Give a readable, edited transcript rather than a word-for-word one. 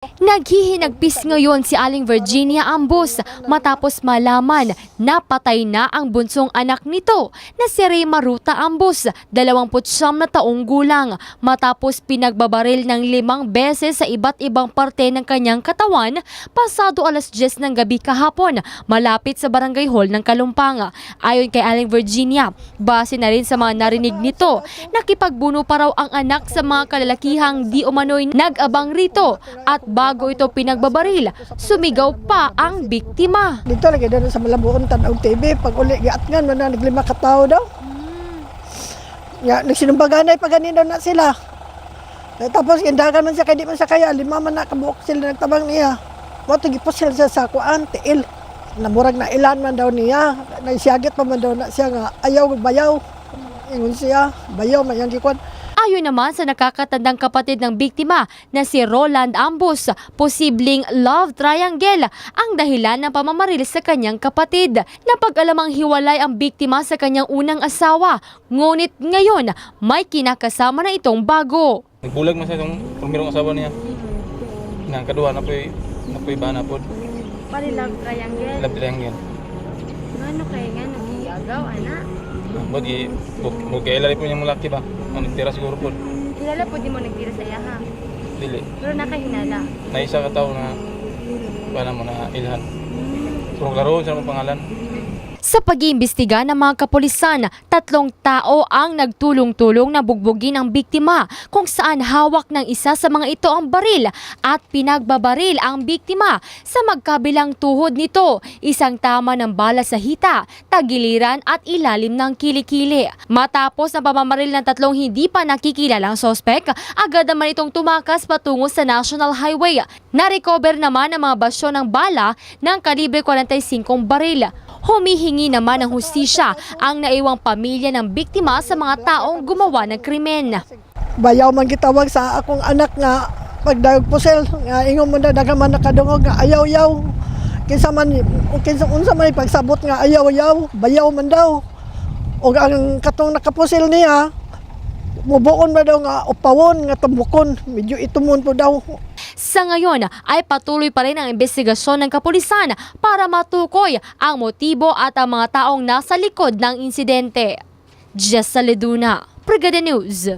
Naghihinagpis ngayon si Aling Virginia Ambos matapos malaman na patay na ang bunsong anak nito na si Reyma Ruta Ambos, 29 na taong gulang, matapos pinagbabaril ng 5 beses sa iba't ibang parte ng kanyang katawan pasado alas 10 ng gabi kahapon malapit sa Barangay Hall ng Kalumpang. Ayon kay Aling Virginia, base na rin sa mga narinig nito, nakipagbuno pa raw ang anak sa mga kalalakihang di umano'y nag-abang rito at bago ito pinagbabaril, sumigaw pa ang biktima. Dito lagi doon sa Malabuon, Tanaw TV, pag uli giatngan, man naglima katao daw. Ya, nagsinumbaganay pa ganin daw na sila. Tapos indagan man siya kay di man siya kaya, 5 man na kabuok sila nagtabang niya. Mo gipos sila sa kuan, tiil. Namurag na ilan man daw niya, nagsiyagit pa man daw na siya nga ayaw bayaw. Ingon siya, bayaw man yang gikuan. Ayon naman sa nakakatandang kapatid ng biktima na si Roland Ambos, posibleng love triangle ang dahilan ng pamamaril sa kanyang kapatid. Napag-alamang hiwalay ang biktima sa kanyang unang asawa, ngunit ngayon may kinakasama na itong bago. Nagbulag man sa itong primerong asawa niya. Nang kadua na po'y bana po. Pari love triangle. Love triangle. Ano kaya nga nag-iagaw, anak? Magkailali po niyang malaki ba? Ang nagtira siguro po. Kilala po di mo nagtira sa iya, ha? Dili. Pero nakahinala. Naisa ka tao na paano mo na ilhan. Pero klaro sa mga pangalan. Sa pag-iimbestiga ng mga kapulisan, 3 tao ang nagtulong-tulong na bugbugin ang biktima kung saan hawak ng isa sa mga ito ang baril at pinagbabaril ang biktima sa magkabilang tuhod nito, isang tama ng bala sa hita, tagiliran at ilalim ng kilikili. Matapos ang pamamaril ng 3 hindi pa nakikilalang sospek, agad naman itong tumakas patungo sa National Highway. Na-recover naman ang mga basyo ng bala ng kalibre 45 baril. Humihingi naman ng hustisya ang naiwang pamilya ng biktima sa mga taong gumawa ng krimen. Bayaw man gitawag sa akong anak nga pagdayog pusel nga ingon mo dagan man nakadungog nga ayaw-yaw. Kinsa unsa man pagsabot nga ayaw-yaw, bayaw man daw. Og ang katong nakapusel niya mubuon ba daw nga upawon nga tambukon, medyo itumon po daw. Sa ngayon ay patuloy pa rin ang investigasyon ng kapulisan para matukoy ang motibo at ang mga taong nasa likod ng insidente. Jessa Leduna, Brigada News.